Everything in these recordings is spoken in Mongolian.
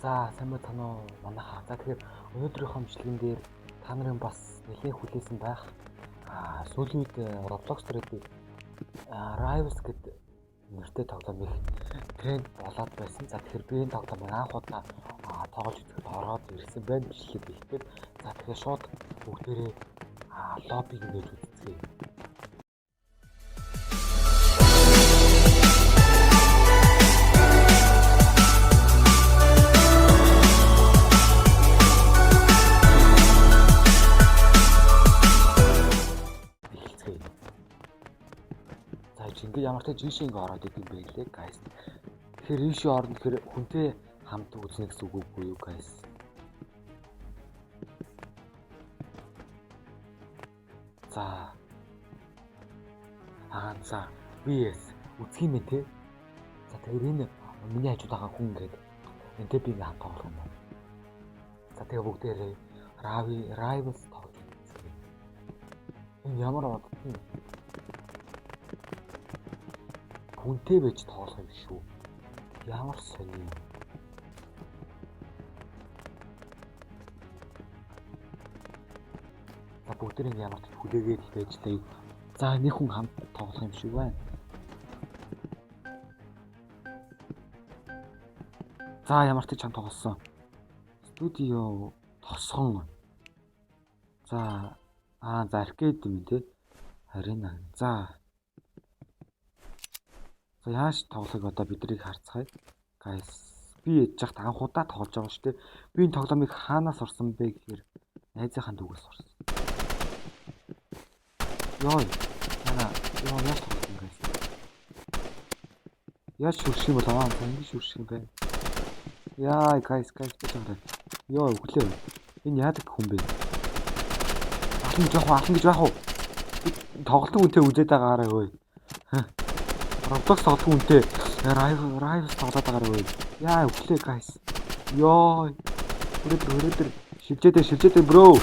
За сайн байна уу манайхаа. За тэгэхээр өнөөдрийнхөө бичлэгэн дээр та нарын бас нэлээд хүлээсэн байх сүүлийн үед Roblox дээр Rivals гэдэг нэртэй тоглоом их тренд болоод байсан. За тэгэхээр би энэ тоглоомыг анх удаа тоглож үзэхэд ороод ирсэн байна бичлэг ихтэй. За тэгэхээр шууд бүгдээрээ лоббиг нээж үзье. Ингээд ямар ч жишээ ингээ ороод идэв юм бэ лээ guys. Тэгэхээр ийшээ орно гэхээр хүнтэй хамт үзнэ гэсэн үг үгүй юу guys. За BS үзэх юм те. За тэгэхээр энэ миний хажууд байгаа хүн ингээд энтэй би ингээ хамт тоглох юм байна. За тэгээ бүгдээрээ Rivals тоглож үзье. Энэ ямар бодсон хүнтэй байж тоглох юм шүү. Ямар сони. За бүгдэрийн ямар ч хүлээгээд байж таа. За нэг хүн хамт тоглох юм шиг байна. За ямар ч хамт тоглосон. Студио тосгон. За аркейд юм те. Арена. За яаж тоглохыг одоо бидрийг харцгаая. Guys, би ядж захт анх удаа тоглож байгаа шүү дээ. Би энэ тоглоомыг хаанаас орсон бэ гэхээр найзынхаа дүүгээс орсон. Яаж тоглох юм guys? Яаж шүрших юм бол ингэ шүрших юм бэ? Яа, guys битэрээ. Өглөө. Энэ яадаг хүн бэ? Алан гэж байх уу? Тоглолтын үнтэй үзээд байгаарай өөй. Roblox тоглох үнтэй Rivals тоглоод байгаа үү? Яа өглөө guys. Өрөөдөр шилжээдээ bro.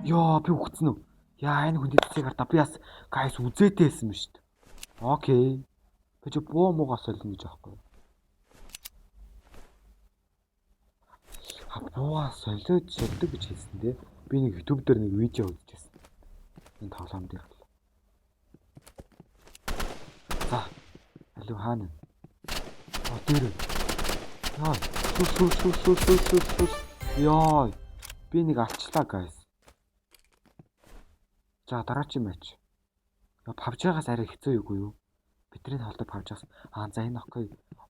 Би үхсэн үү? Яа энэ хүн дэцгийг хардаа би бас guys үзээдээсэн юм шүү дээ. Окей. Би ч боо муугаас солино гэж аахгүй. Буугаас солиод шилдэг гэж хэлсэн дээ. Би нэг YouTube дээр нэг видео үзчихсэн. Энэ тоглоом дээр. За алуу хаана? Дээр. Би нэг алчлаа guys. За дараагийн матч. PUBG-гаас арай хэцүү юугүй юу? Бидний холдог PUBG-гаас. За энэ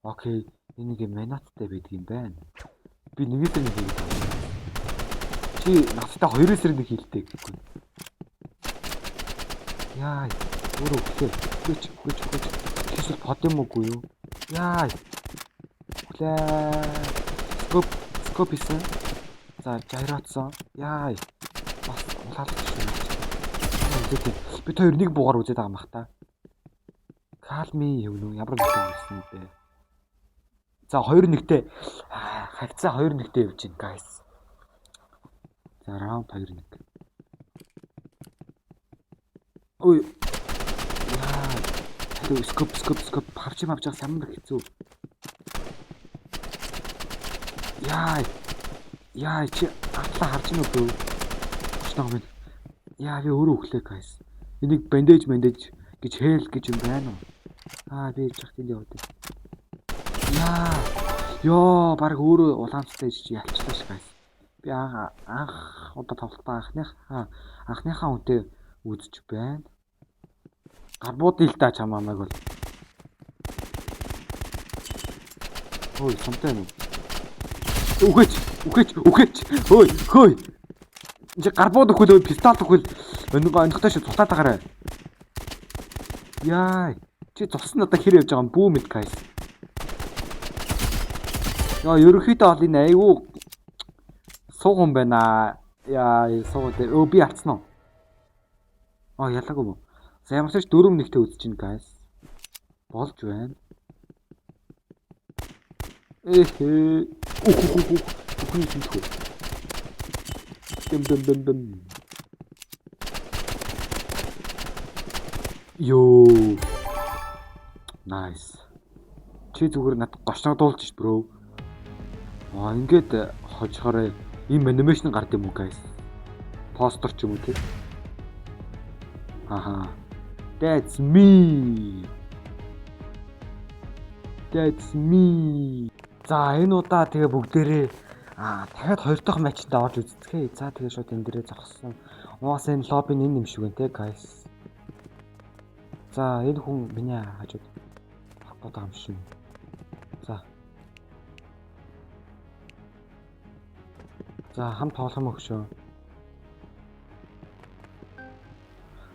окей. Энэ нэг минуттай байдаг юм байна. Би нэгээр нэг хийх. Чи надтай 2 сарын нэг хийлтэй гэхгүй. Өөрөө өглөө. Хүч. Эсвэл под юм уугүй юу? Скоп исэн. За жайраатсан. Бас улаалж шүү. Би хоёр нэг буугаар үзээд байгаа юм бах та. Calm-ийн юм ямар нэг юм байсан бэ? За 2-1-тэй хавцаа 2-1-тэй явж байна guys. За раунд 2-1. Ой. Скоп PUBG самбар хэцүү. Чи атлаа харж байна уу? Очноо минь. Би өөрөө өглөө guys. Энийг бандаж гэж хэл гэж юм байна уу? Би чахт энэ яваад. Бараг өөрөө улаанцтай ялчлаа ш guys. Би анх удаа тоглолтоо анхныхаа үнтэй үзэж байна. Гарбууд ил та чамаамайг бол. Ой, сумтай юм. Үгэж. Хөөй. Чи гарбууд өгөх пистол өгөх өнөөгөө шиг цутаад байгаарай. Чи цусан одоо хэр явж байгаа юм бүү мэд guys. Ерөнхийдөө бол энэ айгүй сууган байна. Суугаад би арцсан уу? Ялаагүй. За ямар ч 4-1-тэй үзэж чинь guys. Болж байна. Үхний тэмхүү. Дэм. Nice. Чи зүгээр надад гошногдуулж ш бро. Ингээд хожихоор ийм анимашн гард юм уу guys? Постэр ч юм уу тий? Аха. That's me. That's me. За энэ удаа тэгээ бүгдээрээ дахиад 2 дахь матчд орж үздэхээ. За тэгээ шууд энэ дээрээ зогссон. Уус энэ лоббин энэ юм шиг байна те guys. За энэ хүн миний хажууд багтаад байгаа юм шиг. За. За хамт тоглох юм өгшөө.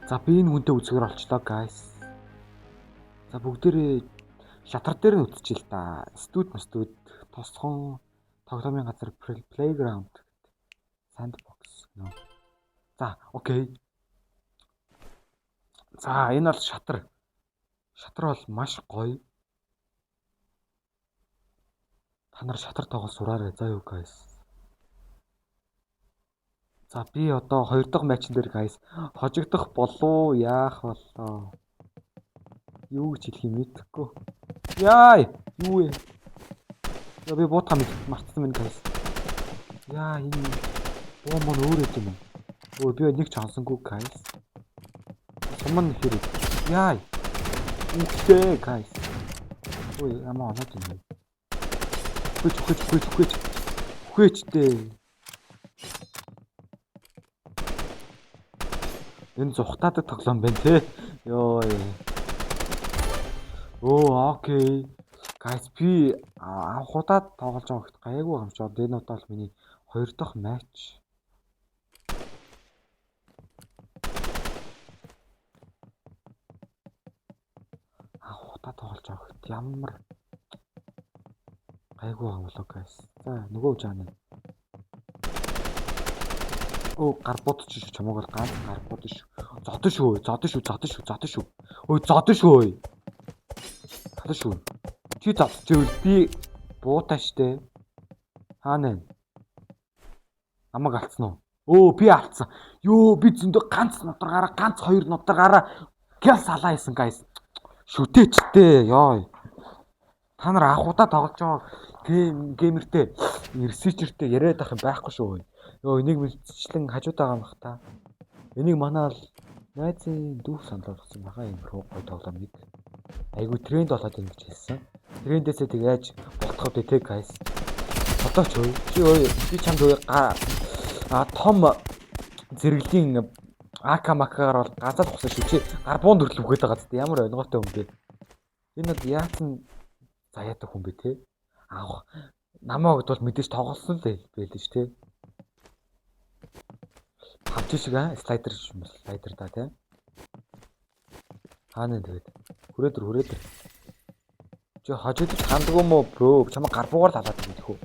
За би энэ хүнтэй үзэхээр олчлоо guys. За бүгдээрээ шатар дээр нь үтчихээ л да. Студ тосхон тоглоомын газар playground sandbox нөө. За окей. За энэ бол шатар. Шатар бол маш гоё. Та нар шатар тоглож сураарай заа юу guys. За би одоо 2 дахь матчн дээр guys хожигдох болов яах болоо. Юу гэж хэлхий мэдэхгүй. Яа! Юу вэ? Я би боотхаа мартсан байна guys. Яа энэ боо мөн өөр юм уу? Өө би нэг ч хансангүй guys. Суман хэрэг. Яа! Үхтэй guys. Ой амаа оноод юм. Хүчтэй. Энэ зүхтаадаг тоглоом байна те. Йоо. Оо окей. Guys би анхудаад тоглож байгаа хэд гайгүй юм чи. Одоо энэ удаа л миний 2 дахь матч. Анхудаад тоглож байгаа хэд ямар гайгүй юм болоо guys. За нөгөө жаана. Оо гарбууд ч чамаг бол ганц гарбууд шүү. Зодон шүү. Ой зодон шүү. Хадаа шүү. Чи зодчихвэл би буутай штэ. Хаана вэ? Амаг алдсан уу? Оо би алдсан. Йоо би зөндөө ганц нударгаараа ганц 2 нударгаараа гял салаа хийсэн guys. Шүтээчтэй. Ёо. Та нар анхудаа тоглож байгаа геймертэй, ресичертэй яриад ах юм байхгүй шүү. Йоо энийг мэдчихлэн хажууд байгаа юм бах та. Энийг манаа найзын дүүх санал болгосон байгаа юм руу гой тоглоомыг. Айгу тренд болоод байна гэж хэлсэн. Трендээсээ тэг яаж болтоход вэ те guys. Одоо ч ой. Чи ой би чамд ой том зэрэглэлийн акамакаар бол газар тухсан шүү. Чи гарбуун төрлөв гээд байгаа зү ямар ойлгоотой юм бэ? Энэ бол яатсан заяадаг хүн бэ те? Аах намайг бол мэдээж тоглосон л байл ш те. Хавч шиг слайдер да те. Хаана тэгээд хүрээдэр. Чи хажууд ханддаг юм уу бро? Чамаа гарбуугаар талаад мэдэх үү?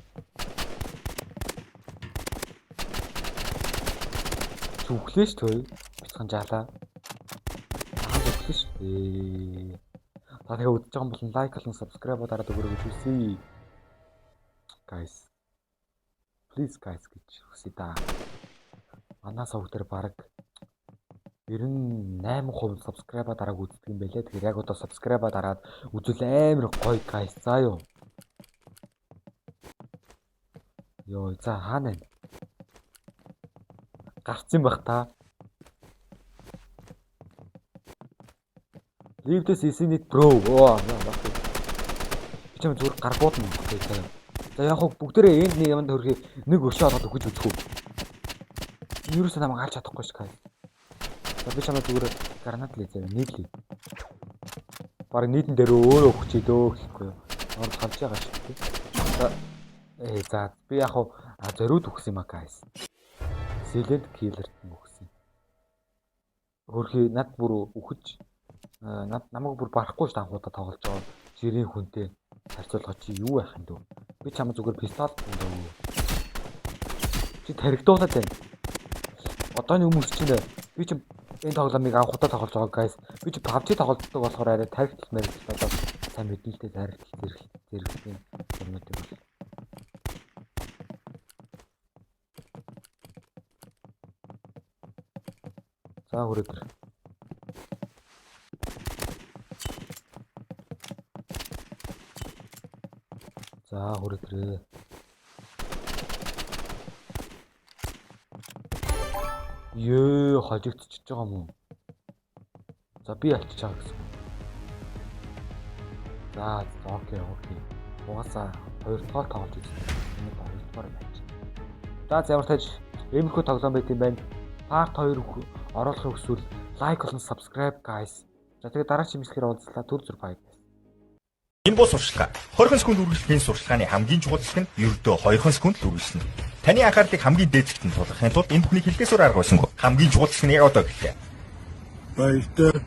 Зүглээ ш төө. Бицхан жаалаа. Зүглээ ш. Та тэгээ үзэж байгаа юм бол лайк болон subscribe дараад өгөрэй гэж хүсье. Guys. Please guys гэж хүсье да. Манай сувг дээр баг 98% subscribe дарааг үздэг юм байлээ. Тэгэхээр яг одоо subscribe дараад үзвэл амар гоё guys. За юу. Йоо за хаана вэ? Гарцсан байх та. Leave this isn't it bro. Оо би ч юм зүгээр гарбууд нь байна. За яг хөө бүгдээрээ энд нэг юмд хөрхий нэг өршөө олоод өгч үзэх үү. Юурээс намайг харж чадахгүй ш guys. Би чамаа зүгээр гранат лээзээ нийлээ. Бараг нийтэн дээр өөрөө өгчээ дөө гэхгүй. Орд халж байгаа шүү дээ. За би яг хуу зориуд өгсөн юм а guys. Silent killer өгсөн. Хөрхий над бүр өгч намайг бүр барахгүй ш анхудаа тоглож байгаа. Жирийн хүнтэй харьцуулах чи юу байх юм дөө. Би чамаа зүгээр пистол дөө. Чи таригдуулаад байна. Одооний хүмүүс чинь би ч энэ тоглоомыг анхудаа тоглож байгаа guys. Би ч PUBG тоглодог болохоор арай таригдал мэрэгдэл одоо сайн мэднэлтэй таригдал зэрэгтэй юмнууд юм бол. За хүрээдэр. За хүрээдэр. Ёо, хожигдчихж байгаа юм уу? За би альчиж байгаа гэсэн. За окей. Угаасаа 2 дугаар тоглож үзсэн. Энэ 2 дугаар байж. За ямар тааж иймэрхүү тоглоом байт юм байна. Part 2 оруулахыг хүсвэл лайк болон subscribe guys. За тэгээд дараагийн чимсгээр уулзлаа. Түр зүр бай. Энэ бос сурчлага 20 секунд үргэлжлэхийн сурчлагын хамгийн чухал хэсэг нь ердөө 2 секунд л үргэлжлэнэ. Таны анхаарлыг хамгийн дээд зэгт нь тулгахын тулд энэ бүхний хэлхээсээр арга байсангүй. Хамгийн чухал хэсэг нь яг одоо гэлээ. Баяртай.